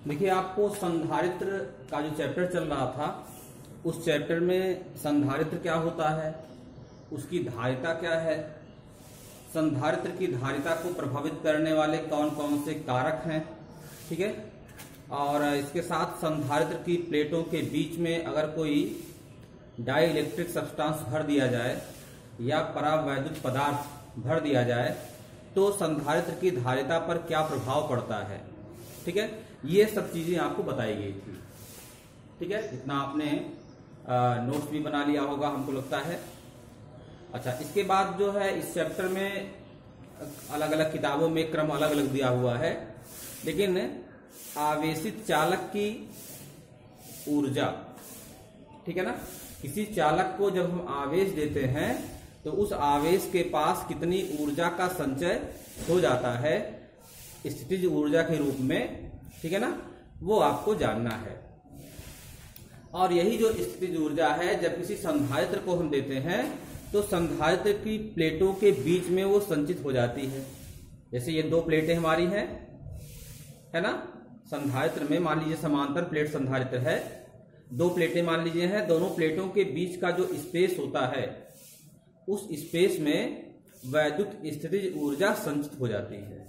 देखिए, आपको संधारित्र का जो चैप्टर चल रहा था, उस चैप्टर में संधारित्र क्या होता है, उसकी धारिता क्या है, संधारित्र की धारिता को प्रभावित करने वाले कौन कौन से कारक हैं, ठीक है। और इसके साथ संधारित्र की प्लेटों के बीच में अगर कोई डाई इलेक्ट्रिक सब्सटेंस भर दिया जाए या परावैद्युत पदार्थ भर दिया जाए तो संधारित्र की धारिता पर क्या प्रभाव पड़ता है, ठीक है। ये सब चीजें आपको बताई गई थी, ठीक है। इतना आपने नोट्स भी बना लिया होगा हमको लगता है। अच्छा, इसके बाद जो है इस चैप्टर में अलग अलग किताबों में क्रम अलग अलग दिया हुआ है, लेकिन आवेशित चालक की ऊर्जा, ठीक है ना। किसी चालक को जब हम आवेश देते हैं तो उस आवेश के पास कितनी ऊर्जा का संचय हो जाता है स्थितिज ऊर्जा के रूप में, ठीक है ना, वो आपको जानना है। और यही जो स्थितिज ऊर्जा है, जब किसी संधारित्र को हम देते हैं तो संधारित्र की प्लेटों के बीच में वो संचित हो जाती है। जैसे ये दो प्लेटें हमारी हैं, है ना। संधारित्र में मान लीजिए समांतर प्लेट संधारित्र है, दो प्लेटें मान लीजिए हैं, दोनों प्लेटों के बीच का जो स्पेस होता है उस स्पेस में वैद्युत स्थितिज ऊर्जा संचित हो जाती है।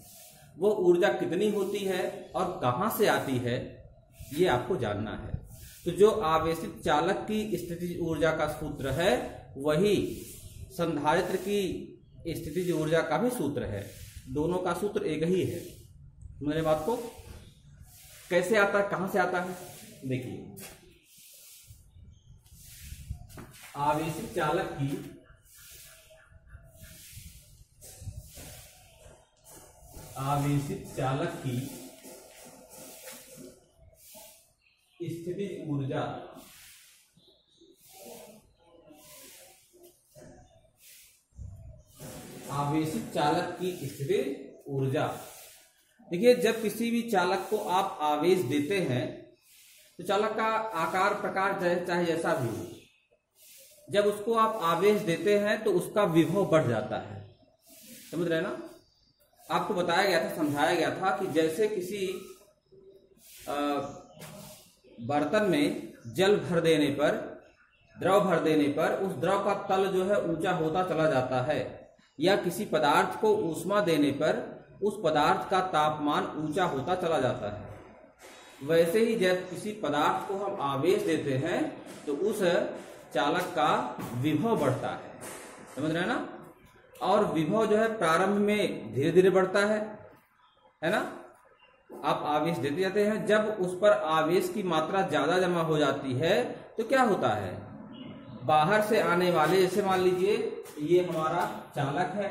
वो ऊर्जा कितनी होती है और कहां से आती है, ये आपको जानना है। तो जो आवेशित चालक की स्थितिज ऊर्जा का सूत्र है वही संधारित्र की स्थितिज ऊर्जा का भी सूत्र है। दोनों का सूत्र एक ही है। मेरे बात को कैसे आता है, कहां से आता है, देखिए। आवेशित चालक की स्थितिज ऊर्जा आवेशित चालक की स्थितिज ऊर्जा। देखिए, जब किसी भी चालक को आप आवेश देते हैं तो चालक का आकार प्रकार चाहे जैसा भी हो, जब उसको आप आवेश देते हैं तो उसका विभव बढ़ जाता है। समझ रहे हैं ना। आपको बताया गया था, समझाया गया था कि जैसे किसी बर्तन में जल भर देने पर, द्रव भर देने पर उस द्रव का तल जो है ऊंचा होता चला जाता है, या किसी पदार्थ को ऊष्मा देने पर उस पदार्थ का तापमान ऊंचा होता चला जाता है। वैसे ही जब किसी पदार्थ को हम आवेश देते हैं तो उस चालक का विभव बढ़ता है। समझ रहे हैं ना। और विभव जो है प्रारंभ में धीरे धीरे बढ़ता है ना। आप आवेश देते जाते हैं, जब उस पर आवेश की मात्रा ज्यादा जमा हो जाती है तो क्या होता है, बाहर से आने वाले, जैसे मान लीजिए ये हमारा चालक है,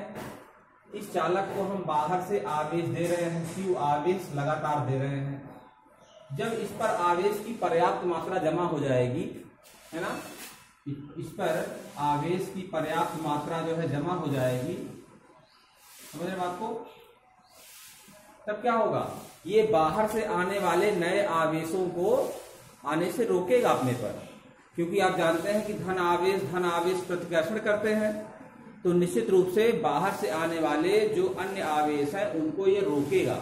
इस चालक को हम बाहर से आवेश दे रहे हैं, Q आवेश लगातार दे रहे हैं। जब इस पर आवेश की पर्याप्त मात्रा जमा हो जाएगी, है ना, इस पर आवेश की पर्याप्त मात्रा जो है जमा हो जाएगी, समझ रहे बात को, तब क्या होगा, ये बाहर से आने वाले नए आवेशों को आने से रोकेगा अपने पर। क्योंकि आप जानते हैं कि धन आवेश प्रतिकर्षण करते हैं, तो निश्चित रूप से बाहर से आने वाले जो अन्य आवेश हैं उनको ये रोकेगा।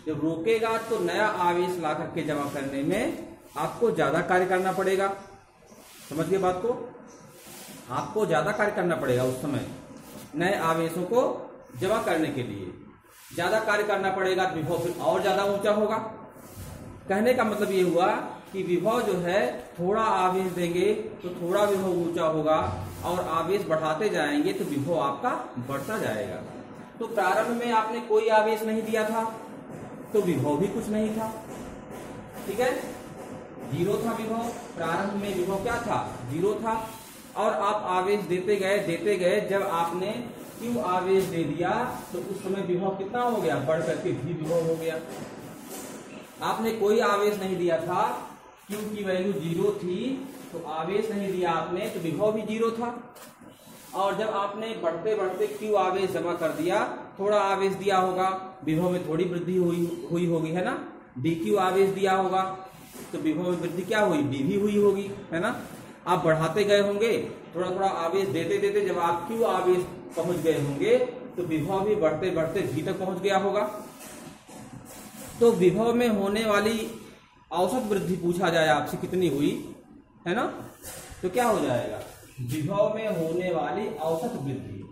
जब रोकेगा तो नया आवेश ला करके जमा करने में आपको ज्यादा कार्य करना पड़ेगा। समझ गए बात को, आपको ज्यादा कार्य करना पड़ेगा उस समय नए आवेशों को जमा करने के लिए, ज्यादा कार्य करना पड़ेगा, तो विभव फिर और ज्यादा ऊंचा होगा। कहने का मतलब ये हुआ कि विभव जो है, थोड़ा आवेश देंगे तो थोड़ा विभव ऊंचा होगा, और आवेश बढ़ाते जाएंगे तो विभव आपका बढ़ता जाएगा। तो प्रारंभ में आपने कोई आवेश नहीं दिया था तो विभव भी कुछ नहीं था, ठीक है, जीरो था विभव। प्रारंभ में विभव क्या था, जीरो था। और आप आवेश देते गए, जब आपने Q आवेश दे दिया तो उस समय विभव कितना हो गया, बढ़ करके V विभव हो गया। आपने कोई आवेश नहीं दिया था, Q की वैल्यू जीरो थी, तो आवेश नहीं दिया आपने तो विभव भी जीरो था। और जब आपने बढ़ते बढ़ते Q आवेश जमा कर दिया, थोड़ा आवेश दिया होगा, विभव में थोड़ी वृद्धि हुई होगी, है ना। dQ आवेश दिया होगा तो विभव में वृद्धि क्या हुई, D भी हुई होगी, है ना। आप बढ़ाते गए होंगे, थोड़ा थोड़ा आवेश देते देते जब आप Q आवेश पहुंच गए होंगे तो विभव भी बढ़ते बढ़ते V तक पहुंच गया होगा। तो विभव में होने वाली औसत वृद्धि पूछा जाए आपसे कितनी हुई, है ना, तो क्या हो जाएगा, विभव में होने वाली औसत वृद्धि,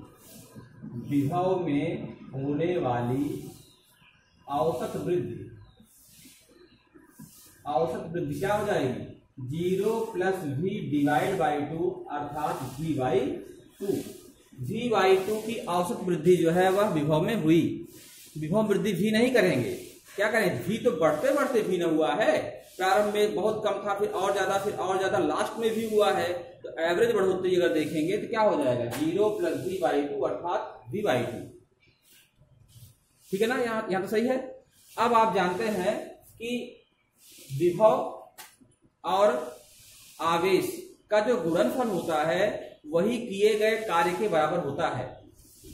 विभव में होने वाली औसत वृद्धि, औसत वृद्धि क्या हो जाएगी, 0 + v डिवाइड बाई 2 अर्थात v/2। v/2 की औसत वृद्धि जो है वह विभव में हुई। विभव वृद्धि v नहीं करेंगे, क्या करें, v तो बढ़ते बढ़ते v न हुआ है, प्रारंभ में बहुत कम था, फिर और ज्यादा, फिर और ज्यादा, लास्ट में v हुआ है, तो एवरेज बढ़ोतरी अगर देखेंगे तो क्या हो जाएगा, 0 + v/2 अर्थात v/2। ठीक है ना, यहाँ तो सही है। अब आप जानते हैं कि विभव और आवेश का जो गुणनफल होता है वही किए गए कार्य के बराबर होता है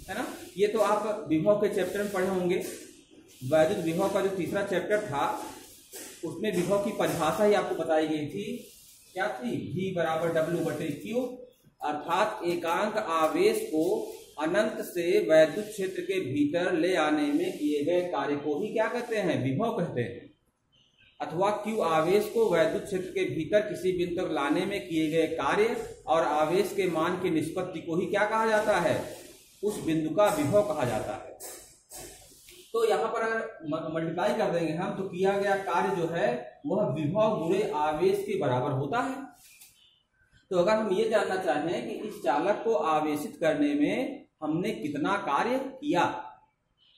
ना। ये तो आप विभव के चैप्टर में पढ़े होंगे। वैद्युत विभव का जो तीसरा चैप्टर था उसमें विभव की परिभाषा ही आपको बताई गई थी, क्या थी, V = W/Q, अर्थात एकांक आवेश को अनंत से वैद्युत क्षेत्र के भीतर ले आने में किए गए कार्य को ही क्या कहते हैं, विभव कहते हैं। अथवा Q आवेश को वैद्युत क्षेत्र के भीतर किसी बिंदु तक लाने में किए गए कार्य और आवेश के मान की निष्पत्ति को ही क्या कहा जाता है, उस बिंदु का विभव कहा जाता है। तो यहाँ पर अगर मल्टीप्लाई कर देंगे हम तो किया गया कार्य जो है वह विभव गुणे आवेश के बराबर होता है। तो अगर हम ये जानना चाहें कि इस चालक को आवेशित करने में हमने कितना कार्य किया,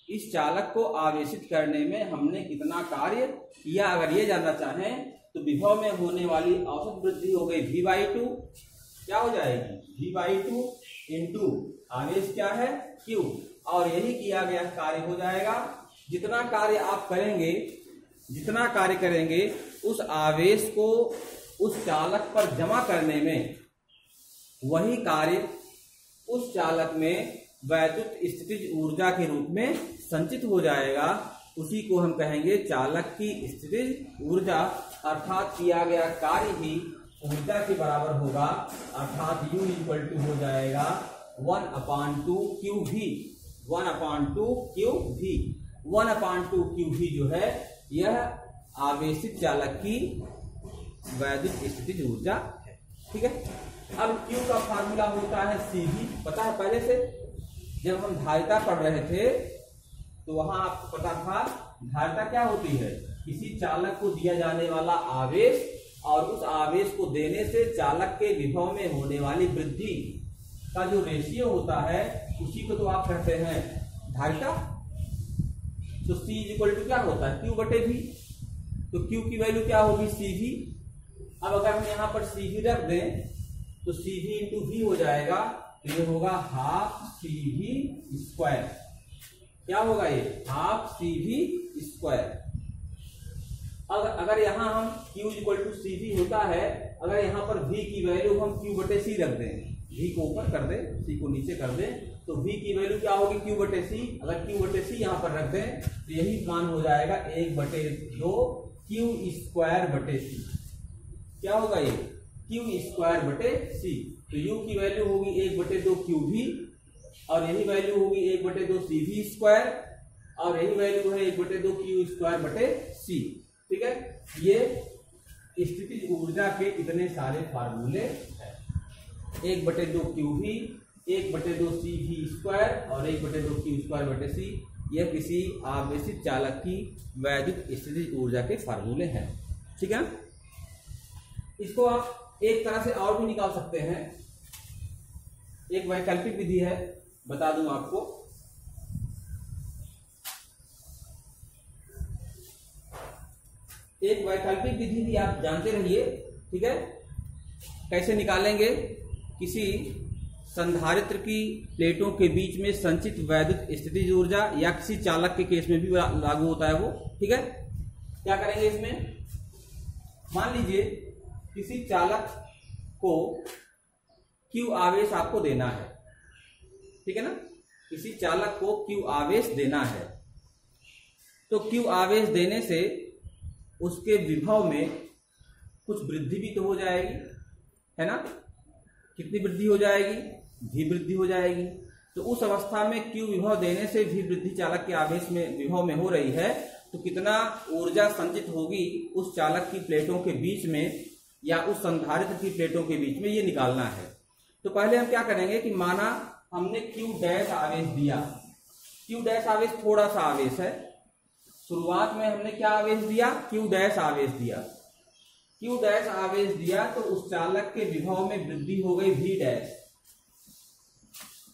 इस चालक को आवेशित करने में हमने कितना कार्य किया, अगर ये जानना चाहें तो विभव में होने वाली औसत वृद्धि हो गई v/2, क्या हो जाएगी, v/2 इंटू आवेश क्या है q, और यही किया गया कार्य हो जाएगा। जितना कार्य आप करेंगे, जितना कार्य करेंगे उस आवेश को उस चालक पर जमा करने में वही कार्य उस चालक में वैद्युत स्थितिज ऊर्जा के रूप में संचित हो जाएगा। उसी को हम कहेंगे चालक की स्थितिज ऊर्जा, अर्थात किया गया कार्य ही ऊर्जा के बराबर होगा, अर्थात U = हो जाएगा 1/2 QV, 1/2 QV। 1/2 QV जो है यह आवेशित चालक की वैद्युत स्थितिज ऊर्जा है। ठीक है, अब Q का फार्मूला होता है CV, पता है पहले से, जब हम धारिता पढ़ रहे थे तो वहां आपको पता था धारिता क्या होती है, किसी चालक को दिया जाने वाला आवेश और उस आवेश को देने से चालक के विभव में होने वाली वृद्धि का जो रेशियो होता है उसी को तो आप कहते हैं धारिता। तो C = क्या होता है, Q/V, तो Q की वैल्यू क्या होगी, CV। अब अगर हम यहाँ पर CV रख दें तो CV × V हो जाएगा, तो ये होगा 12CV²। क्या होगा ये, 12CV²। अगर यहाँ हम Q = CV होता है, अगर यहाँ पर V की वैल्यू हम Q/C रख दें, V को ऊपर कर दें, C को नीचे कर दें, तो V की वैल्यू क्या होगी, Q/C। अगर Q/C यहाँ पर रख दें तो यही मान हो जाएगा 1/2 Q²/C। क्या होगा ये, Q²/C। तो U की वैल्यू होगी 1/2 QV, और यही वैल्यू होगी 1/2 CV², और यही वैल्यू है 1/2 Q²/C। ठीक है, ये स्थितिज ऊर्जा के इतने सारे फार्मूले हैं, 1/2 QV, 1/2 CV² और 1/2 Q²/C। यह किसी आवेशित चालक की वैद्युत स्थितिज ऊर्जा के फार्मूले हैं। ठीक है, इसको आप एक तरह से और भी निकाल सकते हैं, एक वैकल्पिक विधि है, बता दूं आपको। एक वैकल्पिक विधि भी आप जानते रहिए। ठीक है, कैसे निकालेंगे, किसी संधारित्र की प्लेटों के बीच में संचित वैद्युत स्थितिज ऊर्जा, या किसी चालक के केस में भी लागू होता है वो। ठीक है, क्या करेंगे इसमें, मान लीजिए किसी चालक को Q आवेश आपको देना है, ठीक है ना, किसी चालक को Q आवेश देना है, तो Q आवेश देने से उसके विभव में कुछ वृद्धि भी तो हो जाएगी, है ना। कितनी वृद्धि हो जाएगी, भी वृद्धि हो जाएगी। तो उस अवस्था में Q विभव देने से भी वृद्धि चालक के आवेश में विभव में हो रही है, तो कितना ऊर्जा संचित होगी उस चालक की प्लेटों के बीच में या उस संधारित्र की प्लेटों के बीच में, ये निकालना है। तो पहले हम क्या करेंगे कि माना हमने Q डैश आवेश दिया। Q डैश आवेश थोड़ा सा आवेश है। शुरुआत में हमने क्या आवेश दिया? Q डैश आवेश दिया। Q डैश आवेश दिया तो उस चालक के विभव में वृद्धि हो गई V डैश।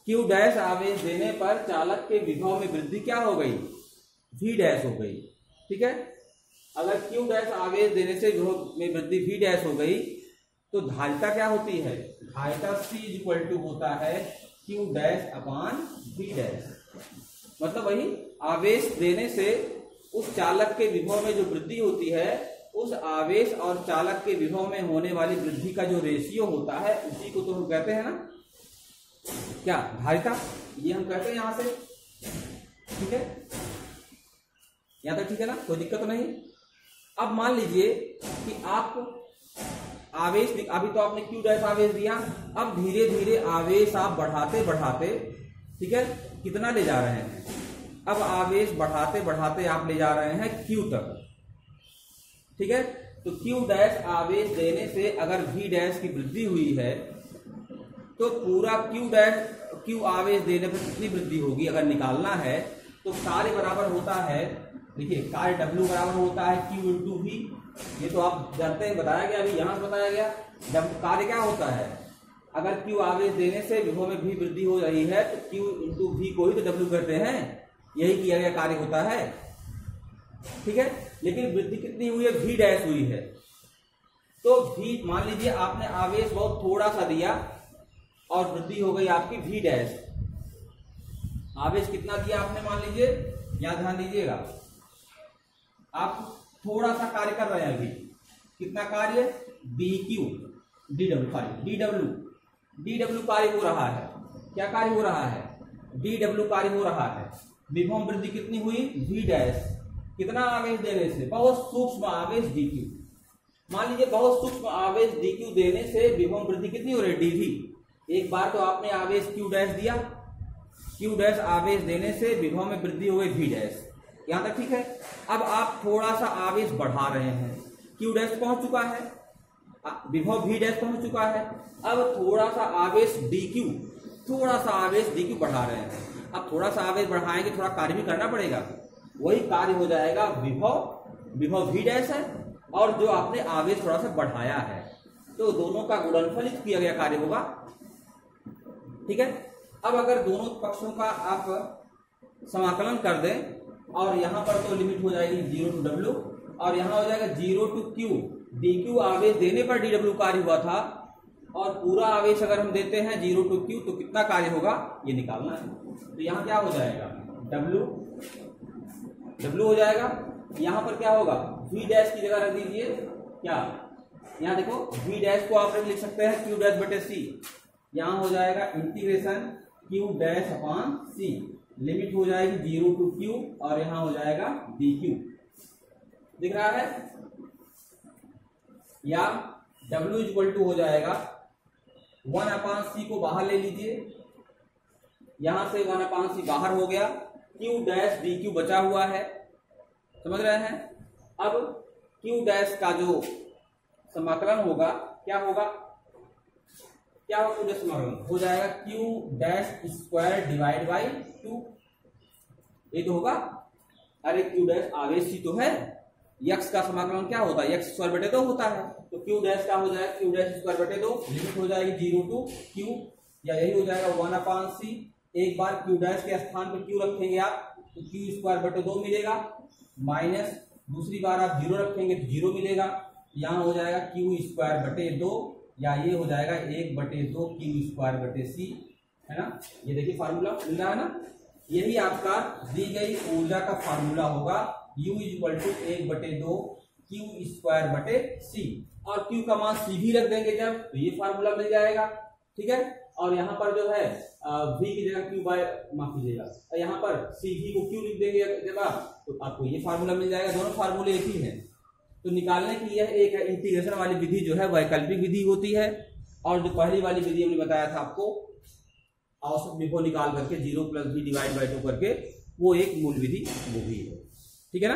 Q डैश आवेश देने पर चालक के विभव में वृद्धि क्या हो गई? V डैश हो गई। ठीक है, अगर Q डैश आवेश देने से विभव में वृद्धि V डैश हो गई तो धारिता क्या होती है? धारिता C इक्वल टू होता है Q डैश अपान V डैश। मतलब वही आवेश देने से उस चालक के विभव में जो वृद्धि होती है, उस आवेश और चालक के विभव में होने वाली वृद्धि का जो रेशियो होता है, उसी को तो हम कहते हैं ना क्या? धारिता। ये हम कहते हैं यहां से। ठीक है, यहां तक ठीक है ना? कोई दिक्कत नहीं। अब मान लीजिए कि आप आवेश, अभी तो आपने Q डैश आवेश दिया, अब धीरे धीरे आवेश आप बढ़ाते बढ़ाते, ठीक है, कितना ले जा रहे हैं? अब आवेश बढ़ाते बढ़ाते आप ले जा रहे हैं Q तक। ठीक है, तो Q डैश आवेश देने से अगर V डैश की वृद्धि हुई है तो पूरा Q आवेश देने पर कितनी वृद्धि होगी अगर निकालना है? तो कार्य बराबर होता है, देखिए कार्य W बराबर होता है Q इंटू V। ये तो आप जानते हैं, बताया गया, अभी यहां से बताया गया। कार्य क्या होता है? अगर Q आवेश देने से विभव में भी वृद्धि हो रही है तो Q इंटू V को ही तो W करते हैं, यही किया गया कार्य होता है। ठीक है, लेकिन वृद्धि कितनी हुई है? V डैश हुई है। तो V, मान लीजिए आपने आवेश बहुत थोड़ा सा दिया और वृद्धि हो गई आपकी V डैश। आवेश कितना दिया आपने? मान लीजिए, यहां ध्यान दीजिएगा, आप थोड़ा सा कार्य कर रहे हैं अभी। कितना कार्य? DW कार्य हो रहा है। क्या कार्य हो रहा है? DW कार्य हो रहा है। विभव वृद्धि कितनी हुई? V dash. कितना आवेश देने से? बहुत सूक्ष्म आवेश DQ। मान लीजिए बहुत सूक्ष्म आवेश DQ देने से विभव वृद्धि कितनी हो रही है? DV। एक बार तो आपने आवेश Q डैश दिया, Q डैश आवेश देने से विभव में वृद्धि हो गई V डैश। यहां तक ठीक है। अब आप थोड़ा सा आवेश बढ़ा रहे हैं, Q डैश पहुंच चुका है, विभव V डैश पहुंच चुका है। अब थोड़ा सा आवेश DQ बढ़ा रहे हैं। अब थोड़ा सा आवेश बढ़ाएंगे, थोड़ा कार्य भी करना पड़ेगा। वही कार्य हो जाएगा विभव V डैश है और जो आपने आवेश थोड़ा सा बढ़ाया है, तो दोनों का गुणनफलित किया गया कार्य होगा। ठीक है, अब अगर दोनों पक्षों का आप समाकलन कर दें और यहां पर तो लिमिट हो जाएगी 0 टू W और यहां हो जाएगा 0 टू Q। DQ आवेश देने पर DW कार्य हुआ था और पूरा आवेश अगर हम देते हैं 0 टू Q तो कितना कार्य होगा, ये निकालना है। तो यहां क्या हो जाएगा? W हो जाएगा। यहां पर क्या होगा? V डैश की जगह रख दीजिए। क्या? यहां देखो, V डैश को आप लिख सकते हैं Q डैश बटे C। यहां हो जाएगा integration Q dash upon C। Limit हो जाएगी 0 टू Q और यहां हो जाएगा DQ। दिख रहा है? या W इक्वल टू हो जाएगा 1 अपान C को बाहर ले लीजिए, यहां से 1 अपान C बाहर हो गया, Q डैश DQ बचा हुआ है। समझ रहे हैं? अब Q डैश का जो समाकलन होगा क्या होगा? क्या होगा? Q समाकलन हो जाएगा Q dash square divide by 2। ये तो होगा। अरे Q डैश आवेश ही तो है, x का समाकलन क्या होता है? x स्क्वायर बटे 2 होता है। तो Q डैश का हो जाएगा Q डैश स्क्वायर बटे 2। लिमिट हो जाएगी 0 टू Q, या यही हो जाएगा 1 अपान C। एक बार Q डैश के स्थान पर Q रखेंगे आप तो Q स्क्वायर बटे 2 मिलेगा, माइनस दूसरी बार आप 0 रखेंगे तो 0 मिलेगा। यहाँ हो जाएगा Q स्क्वायर बटे 2, या ये हो जाएगा 1 बटे 2 Q स्क्वायर बटे C, है ना? ये देखिए फार्मूला मिल रहा है ना? यही आपका दी गई ऊर्जा का फार्मूला होगा, U इक्वल टू 1 बटे 2 Q स्क्वायर बटे C। और Q का मान C भी रख देंगे जब, तो ये फार्मूला मिल जाएगा। ठीक है, और यहाँ पर जो है V की जगह Q बाय, माफ कीजिएगा, यहाँ पर CV को Q लिख देंगे जब आप, तो आपको ये फार्मूला मिल जाएगा। दोनों फार्मूले एक ही हैं। तो निकालने की यह एक इंटीग्रेशन वाली विधि जो है वैकल्पिक विधि होती है, और जो पहली वाली विधि हमने बताया था आपको, औसत विभव निकाल करके 0 प्लस V डिवाइड बाई 2 करके, वो एक मूल विधि वो भी है। ठीक है ना?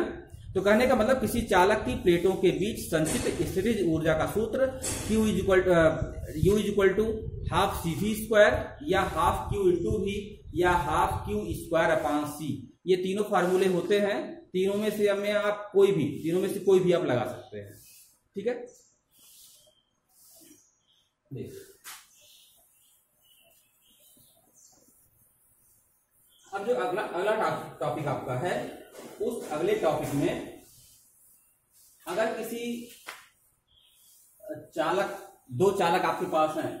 तो कहने का मतलब किसी चालक की प्लेटों के बीच संचित स्थितिज ऊर्जा का सूत्र Q is equal to half CV² या हाफ Q इंटू V या हाफ Q²/C। ये तीनों फार्मूले होते हैं। तीनों में से हमें आप तीनों में से कोई भी आप लगा सकते हैं। ठीक है, अब जो अगला टॉपिक आपका है, उस अगले टॉपिक में अगर किसी दो चालक आपके पास हैं,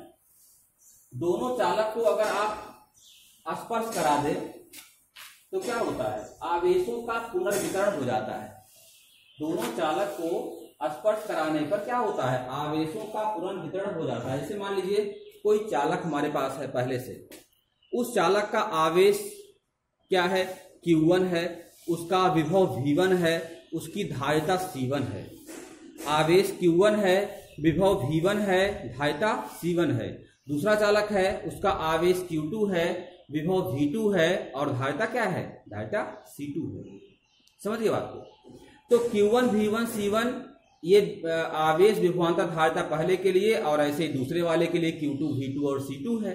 दोनों चालक को अगर आप स्पर्श करा दे तो क्या होता है, आवेशों का पुनर्वितरण हो जाता है। दोनों चालक को स्पर्श कराने पर क्या होता है, आवेशों का पुनर्वितरण हो जाता है। जैसे मान लीजिए कोई चालक हमारे पास है पहले से, उस चालक का आवेश क्या है, Q1 है, उसका विभव V1 है, उसकी धारिता C1 है। आवेश Q1 है, विभव V1 है, धारिता C1 है। दूसरा चालक है, उसका आवेश Q2 है, विभव V2 है और धारिता क्या है, धारिता C2 है। समझिए बात को। तो Q1 V1 C1 ये आवेश विभवांतर धारिता पहले के लिए और ऐसे दूसरे वाले के लिए Q2 V2 और C2 है।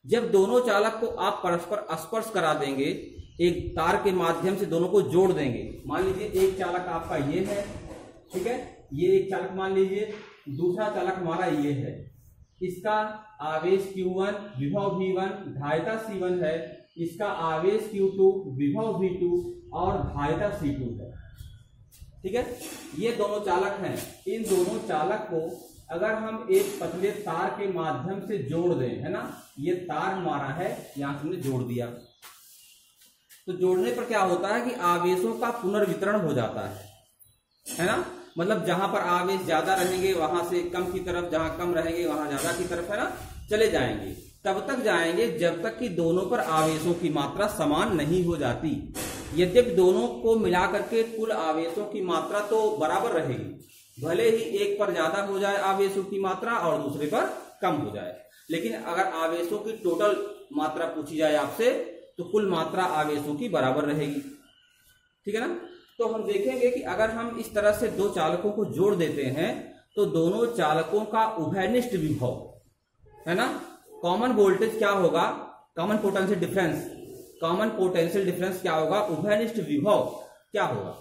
जब दोनों चालक को आप परस्पर स्पर्श करा देंगे, एक तार के माध्यम से दोनों को जोड़ देंगे। मान लीजिए एक चालक आपका ये है, ठीक है, ये एक चालक मान लीजिए, दूसरा चालक हमारा ये है, इसका आवेश Q1 विभव V1 धारिता C1 है, इसका आवेश Q2 विभव V2 और धारिता C2 है। ठीक है, ये दोनों चालक हैं। इन दोनों चालक को अगर हम एक पतले तार के माध्यम से जोड़ दें, है ना, ये तार हमारा है, यहां से हमने जोड़ दिया, तो जोड़ने पर क्या होता है कि आवेशों का पुनर्वितरण हो जाता है ना। मतलब जहां पर आवेश ज्यादा रहेंगे वहां से कम की तरफ, जहां कम रहेंगे वहां ज्यादा की तरफ, है ना, चले जाएंगे। तब तक जाएंगे जब तक कि दोनों पर आवेशों की मात्रा समान नहीं हो जाती। यद्यपि दोनों को मिलाकर के कुल आवेशों की मात्रा तो बराबर रहेगी, भले ही एक पर ज्यादा हो जाए आवेशों की मात्रा और दूसरे पर कम हो जाए, लेकिन अगर आवेशों की टोटल मात्रा पूछी जाए आपसे तो कुल मात्रा आवेशों की बराबर रहेगी। ठीक है ना। तो हम देखेंगे कि अगर हम इस तरह से दो चालकों को जोड़ देते हैं तो दोनों चालकों का उभयनिष्ठ विभव, है ना, कॉमन वोल्टेज क्या होगा, common potential difference, common potential difference क्या होगा, उभयनिष्ठ विभव क्या होगा।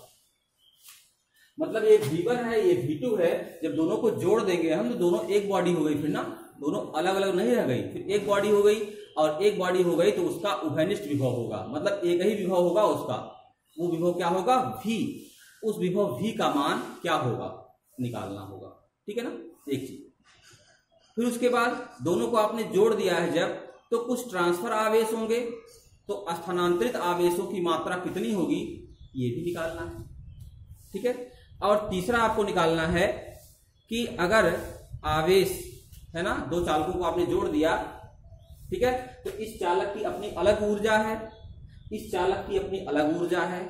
मतलब ये V1 है, ये V2 है, जब दोनों को जोड़ देंगे हम तो दोनों एक बॉडी हो गई, फिर ना दोनों अलग अलग नहीं रह गई, फिर एक बॉडी हो गई, और एक बॉडी हो गई तो उसका उभयनिष्ठ विभव होगा, मतलब एक ही विभव होगा उसका। वो विभव क्या होगा, V। उस विभव V का मान क्या होगा निकालना होगा। ठीक है ना, एक चीज। फिर उसके बाद दोनों को आपने जोड़ दिया है जब, तो कुछ ट्रांसफर आवेश होंगे, तो स्थानांतरित आवेशों की मात्रा कितनी होगी ये भी निकालना है। ठीक है। और तीसरा आपको निकालना है कि अगर आवेश, है ना, दो चालकों को आपने जोड़ दिया, ठीक है, तो इस चालक की अपनी अलग ऊर्जा है, इस चालक की अपनी अलग ऊर्जा है,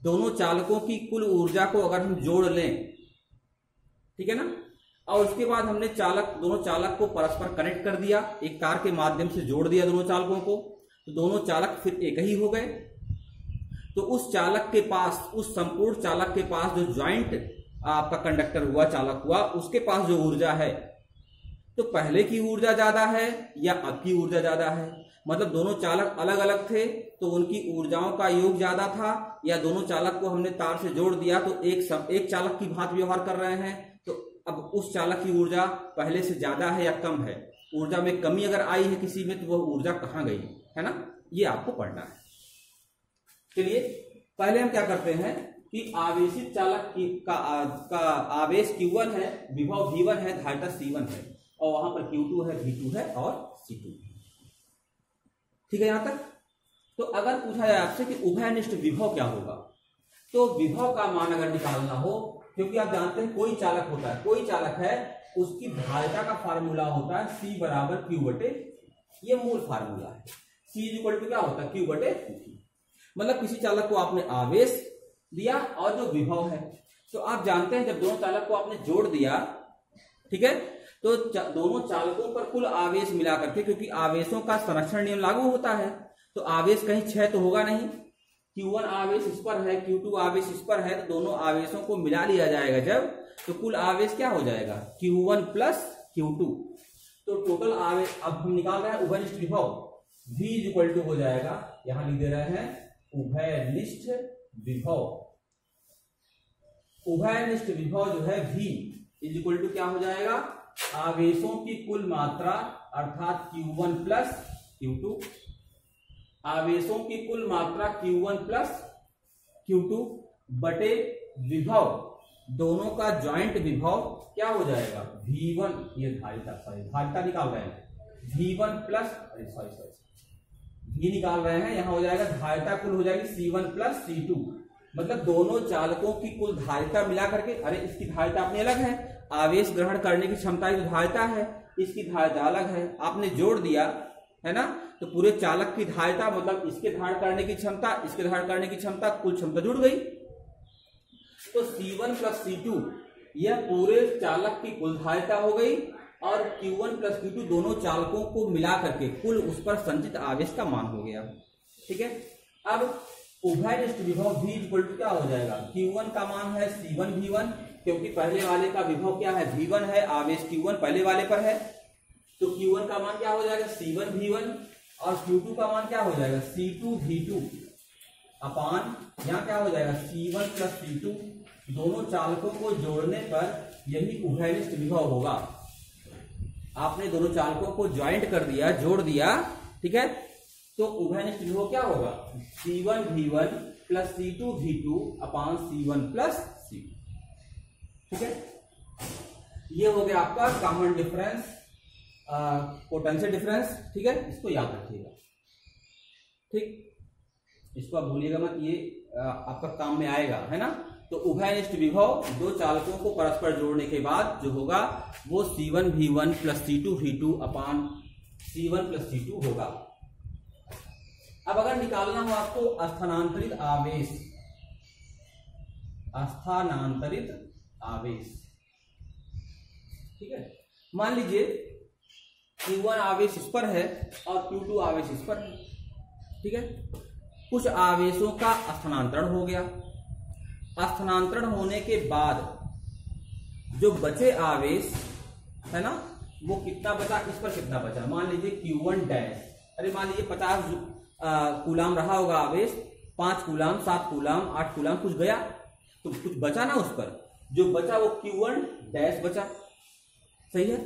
दोनों चालकों की कुल ऊर्जा को अगर हम जोड़ लें, ठीक है ना, और उसके बाद हमने दोनों चालक को परस्पर कनेक्ट कर दिया, एक तार के माध्यम से जोड़ दिया दोनों चालकों को, तो दोनों चालक फिर एक ही हो गए। तो उस चालक के पास, उस संपूर्ण चालक के पास जो ज्वाइंट आपका कंडक्टर हुआ, चालक हुआ, उसके पास जो ऊर्जा है, तो पहले की ऊर्जा ज्यादा है या अब की ऊर्जा ज्यादा है। मतलब दोनों चालक अलग अलग थे तो उनकी ऊर्जाओं का योग ज्यादा था, या दोनों चालक को हमने तार से जोड़ दिया तो एक चालक की भांति व्यवहार कर रहे हैं, तो अब उस चालक की ऊर्जा पहले से ज्यादा है या कम है, ऊर्जा में कमी अगर आई है किसी में तो वह ऊर्जा कहाँ गई, है ना, ये आपको पढ़ना है। चलिए पहले हम क्या करते हैं कि आवेशित चालक का आवेश Q1 है, विभव V1 है, धारिता C1 है, और वहां पर Q2 है, V2 है और C2 है। ठीक है यहां तक। तो अगर पूछा जाए आपसे कि उभयनिष्ठ विभव क्या होगा, तो विभव का मान अगर निकालना हो, क्योंकि आप जानते हैं कोई चालक होता है, कोई चालक है, उसकी धारिता का फार्मूला होता है C बराबर Q बटे, ये मूल फार्मूला है। C इक्वल टू क्या होता है, Q बटे Q। मतलब किसी चालक को आपने आवेश दिया और जो विभव है, तो आप जानते हैं जब दोनों चालक को आपने जोड़ दिया, ठीक है, तो दोनों चालकों पर कुल आवेश मिला करके, क्योंकि आवेशों का संरक्षण नियम लागू होता है, तो आवेश कहीं क्षय तो होगा नहीं, Q1 आवेश इस पर है, Q2 आवेश इस पर है, तो दोनों आवेशों को मिला लिया जाएगा जब, तो कुल आवेश क्या हो जाएगा Q1 प्लस Q2। तो टोटल आवेश अब हम निकाल रहे हैं उभयनिष्ठ विभव, V इज इक्वल टू हो जाएगा, यहां लिख दे रहे हैं उभयनिष्ठ विभव। उभयनिष्ठ विभव जो है V इज इक्वल टू क्या हो जाएगा, आवेशों की कुल मात्रा अर्थात Q1 प्लस Q2, आवेशों की कुल मात्रा Q1 प्लस Q2 बटे विभव, दोनों का ज्वाइंट विभव क्या हो जाएगा V1, ये धारिता निकाल रहे हैं V1 प्लस V निकाल रहे हैं, यहां हो जाएगा धारिता कुल हो जाएगी C1 प्लस C2, मतलब दोनों चालकों की कुल धारिता मिला करके, अरे इसकी धारिता अपनी अलग है, आवेश ग्रहण करने की क्षमता की धारिता है, इसकी धारिता अलग है, आपने जोड़ दिया है ना, तो पूरे चालक की धारिता मतलब इसके धारण करने की क्षमता, इसके धारण करने की क्षमता, कुल क्षमता जुड़ गई। तो C1 प्लस C2 यह पूरे चालक की कुल धारिता हो गई, और Q1 प्लस Q2 दोनों चालकों को मिला करके कुल उस पर संचित आवेश का मान हो गया। ठीक है, अब उभयनिष्ठ विभव V इक्वल टू क्या हो जाएगा, Q1 का मान है C1 V1, क्योंकि पहले वाले का विभव क्या है V1 है, आवेश Q1 पहले वाले पर है, तो Q1 का मान क्या हो जाएगा C1 V1, और Q2 का मान क्या हो जाएगा C2 V2 अपान यहाँ क्या हो जाएगा C1 प्लस C2, दोनों चालकों को जोड़ने पर यही उभयनिष्ठ विभव होगा। आपने दोनों चालकों को ज्वाइंट कर दिया, जोड़ दिया, ठीक है, तो उभयनिष्ठ विभव क्या होगा C1 V1 plus C2 V2 अपान C1 प्लस C2। ठीक है, ये हो गया आपका कॉमन डिफरेंस, पोटेंशियल डिफरेंस। ठीक है, इसको याद रखिएगा, ठीक, इसको आप भूलिएगा मत, ये आपका काम में आएगा, है ना। तो उभयनिष्ठ विभव दो चालकों को परस्पर जोड़ने के बाद जो होगा वो C1 V1 plus C2 V2 अपान C1 प्लस C2 होगा। अब अगर निकालना हो आपको स्थानांतरित आवेश, स्थानांतरित आवेश, ठीक है, मान लीजिए Q1 आवेश इस पर है और Q2 आवेश इस पर है, ठीक है, कुछ आवेशों का स्थानांतरण हो गया, स्थानांतरण होने के बाद जो बचे आवेश है ना, वो कितना बचा, इस पर कितना बचा, मान लीजिए Q1 डैश, अरे मान लीजिए 50 कूलाम रहा होगा आवेश, 5 कूलाम 7 कूलाम 8 कूलाम कुछ गया, तो कुछ बचा ना, उस पर जो बचा वो Q1 डैश बचा, सही है,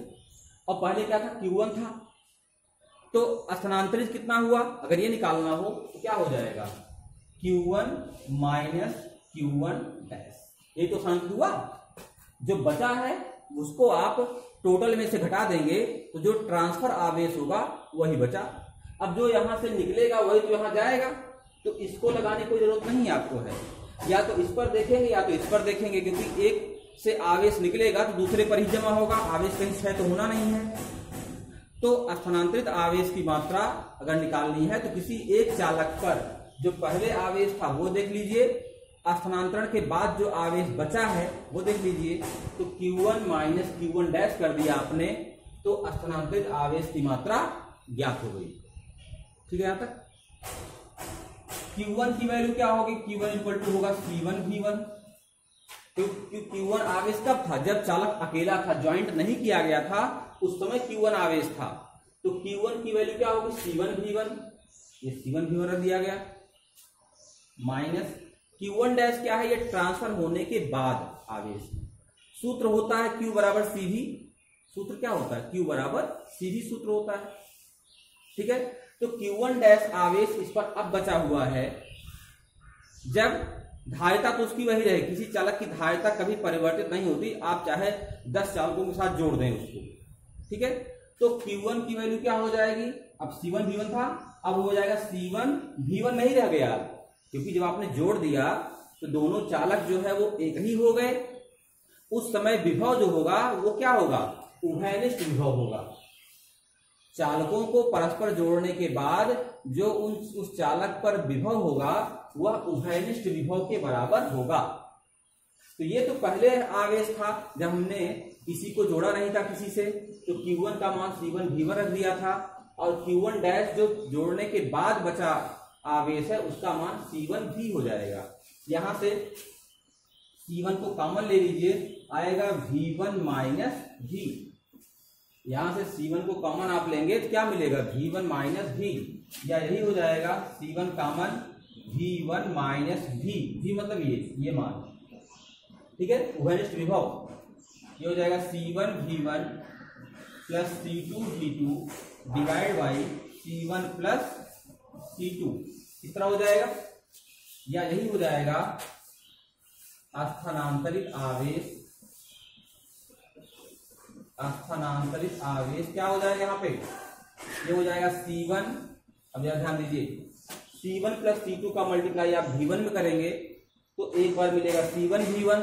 और पहले क्या था Q1 था, तो स्थानांतरित कितना हुआ, अगर ये निकालना हो तो क्या हो जाएगा Q1 माइनस Q1 डैश, ये तो स्थानांतरित हुआ, जो बचा है उसको आप टोटल में से घटा देंगे तो जो ट्रांसफर आवेश होगा वही बचा। अब जो यहां से निकलेगा वही तो यहां जाएगा, तो इसको लगाने की जरूरत नहीं आपको है, या तो इस पर देखेंगे या तो इस पर देखेंगे, क्योंकि एक से आवेश निकलेगा तो दूसरे पर ही जमा होगा, आवेश कहीं क्षय तो होना नहीं है। तो स्थानांतरित आवेश की मात्रा अगर निकालनी है तो किसी एक चालक पर जो पहले आवेश था वो देख लीजिए, स्थानांतरण के बाद जो आवेश बचा है वो देख लीजिए, तो Q1 माइनस Q1 डैश कर दिया आपने, तो स्थानांतरित आवेश की मात्रा ज्ञात हो गई। ठीक है, यहां तक Q1 की वैल्यू क्या होगी, Q1 इक्वल टू होगा C1 V1, तो Q1 आवेश कब था, जब चालक अकेला था, ज्वाइंट नहीं किया गया था, उस समय Q1 आवेश था, तो Q1 की वैल्यू क्या होगी C1 V1, ये C1 V1 रख दिया गया, माइनस Q1 डैश क्या है, ये ट्रांसफर होने के बाद आवेश, सूत्र होता है Q बराबर CV, सूत्र क्या होता है Q बराबर CV सूत्र होता है। ठीक है, तो Q1 डैश आवेश इस पर अब बचा हुआ है, जब धारिता तो उसकी वही रहे, किसी चालक की धारिता कभी परिवर्तित नहीं होती, आप चाहे 10 चालकों के साथ जोड़ दें उसको। ठीक है, तो Q1 की वैल्यू क्या हो जाएगी, अब C1 V1 था, अब हो जाएगा C1 V1 नहीं रह गया, क्योंकि जब आपने जोड़ दिया तो दोनों चालक जो है वो एक ही हो गए, उस समय विभव जो होगा वो क्या होगा, उभयनिष्ठ विभव होगा। चालकों को परस्पर जोड़ने के बाद जो उस चालक पर विभव होगा वह उभयनिष्ठ विभव के बराबर होगा। तो ये तो पहले आवेश था जब हमने किसी को जोड़ा नहीं था किसी से, तो Q1 का मान C1 V1 रख दिया था, और Q1 डैश जो जोड़ने के बाद बचा आवेश है उसका मान C1 भी हो जाएगा। यहां से C1 को कॉमन ले लीजिए, आएगा V1 माइनस V। यहां से C1 को कॉमन आप लेंगे तो क्या मिलेगा, V1 माइनस V, या यही हो जाएगा C1 common V1 minus V मतलब ये मान, ठीक है, उभयनिष्ठ विभव। ये हो जाएगा C1 V1 plus C2 V2 divide by C1 plus C2, इस तरह हो जाएगा। या यही हो जाएगा स्थानांतरित आवेश क्या हो जाएगा यहाँ पे, ये हो जाएगा C1। अब यह ध्यान दीजिए, C1 प्लस C2 का मल्टीप्लाई आप V1 में करेंगे तो एक बार मिलेगा C1 V1,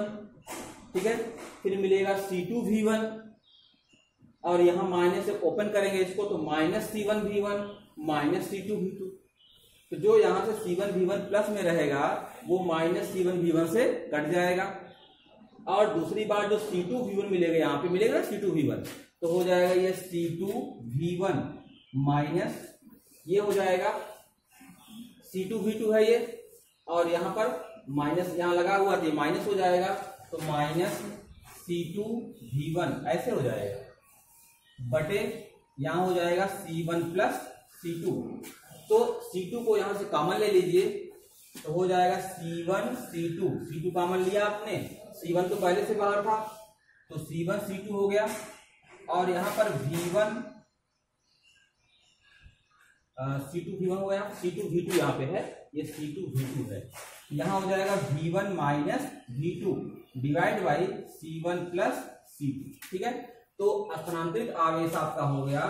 ठीक है, फिर मिलेगा C2 V1, और यहां माइनस से ओपन करेंगे इसको तो minus C1 V1 minus C2 V2। तो जो यहां से C1 V1 प्लस में रहेगा वो माइनस C1 V1 से कट जाएगा, और दूसरी बार जो C2 V1 मिलेगा, यहाँ पे मिलेगा C2 V1, तो हो जाएगा ये C2 V1 माइनस, ये हो जाएगा C2 V2 है ये, और यहाँ पर माइनस यहाँ लगा हुआ तो माइनस हो जाएगा, तो माइनस C2 V1 ऐसे हो जाएगा, बटे यहाँ हो जाएगा C1 प्लस C2। तो C2 को यहाँ से कॉमन ले लीजिए तो हो जाएगा C1 C2 कॉमन लिया आपने, C1 तो पहले से बाहर था तो C1 C2 हो गया, और यहाँ पर V1 C2 V1 हो गया, C2 V2 यहाँ पे है, ये C2 V2 है, यहाँ हो जाएगा V1 minus V2 divide by C1 plus C2, ठीक है। तो स्थानांतरित आवेश आपका हो गया,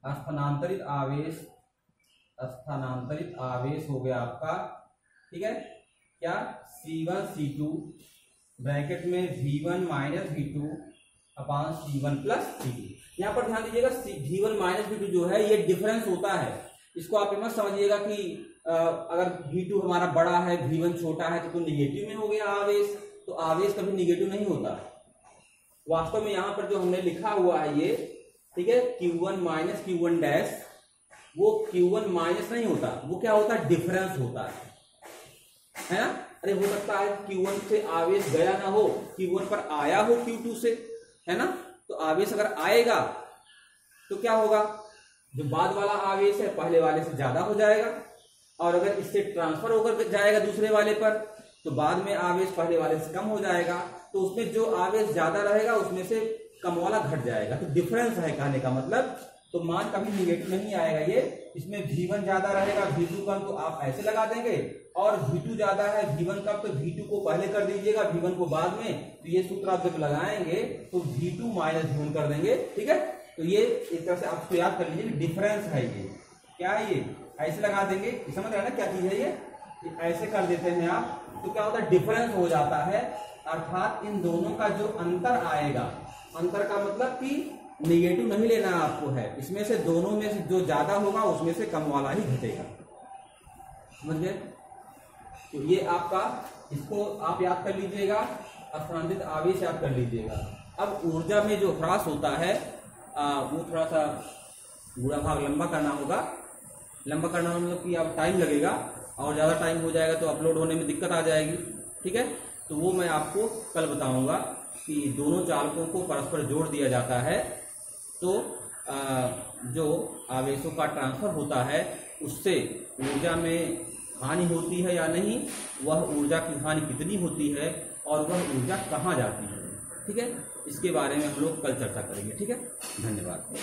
स्थानांतरित आवेश हो गया आपका, ठीक है, क्या C1 C2 ब्रैकेट में V1 माइनस V2 अपान C1 प्लस C2। यहाँ पर ध्यान दीजिएगा V1 माइनस V2 जो है ये डिफरेंस होता है, इसको आप मत समझिएगा कि अगर V2 हमारा बड़ा है V1 छोटा है तो निगेटिव में हो गया आवेश, तो आवेश कभी निगेटिव नहीं होता। वास्तव में यहाँ पर जो हमने लिखा हुआ है ये, ठीक है, Q1 माइनस Q1 डैश, वो Q1 माइनस नहीं होता, वो क्या होता है, डिफरेंस होता है ना। अरे हो सकता है Q1 से आवेश गया ना हो, Q1 पर आया हो Q2 से, है ना, तो आवेश अगर आएगा तो क्या होगा, जो बाद वाला आवेश है पहले वाले से ज्यादा हो जाएगा, और अगर इससे ट्रांसफर होकर जाएगा दूसरे वाले पर तो बाद में आवेश पहले वाले से कम हो जाएगा, तो उसमें जो आवेश ज्यादा रहेगा उसमें से कम वाला घट जाएगा, तो डिफरेंस है कहने का मतलब। तो मान कभी निगेटिव नहीं आएगा ये, इसमें V1 ज्यादा रहेगा V2 कम, तो आप ऐसे लगा देंगे, और V2 ज्यादा है V1 कम तो V2 को पहले कर दीजिएगा V1 को बाद में, तो ये सूत्र आप जब लगाएंगे तो V2 माइनस V1 कर देंगे, ठीक है। तो ये एक तरह से आपको याद कर लीजिए डिफरेंस है, ये क्या है, ये ऐसे लगा देंगे, समझ रहे हैं ना क्या चीज है ये ऐसे कर देते हैं आप, तो क्या होता है, डिफरेंस हो जाता है, अर्थात इन दोनों का जो अंतर आएगा, अंतर का मतलब कि निगेटिव नहीं लेना आपको है, इसमें से दोनों में से जो ज्यादा होगा उसमें से कम वाला ही घटेगा, समझ गए। तो ये आपका, इसको आप याद कर लीजिएगा, स्थानांतरित आवेश याद कर लीजिएगा। अब ऊर्जा में जो ह्रास होता है वो थोड़ा सा पूरा भाग लंबा करना होगा, लंबा करना मतलब कि अब टाइम लगेगा, और ज्यादा टाइम हो जाएगा तो अपलोड होने में दिक्कत आ जाएगी, ठीक है। तो वो मैं आपको कल बताऊंगा कि दोनों चालकों को परस्पर जोड़ दिया जाता है तो जो आवेशों का ट्रांसफर होता है उससे ऊर्जा में हानि होती है या नहीं, वह ऊर्जा की हानि कितनी होती है, और वह ऊर्जा कहाँ जाती है, ठीक है। इसके बारे में हम लोग कल चर्चा करेंगे, ठीक है। धन्यवाद।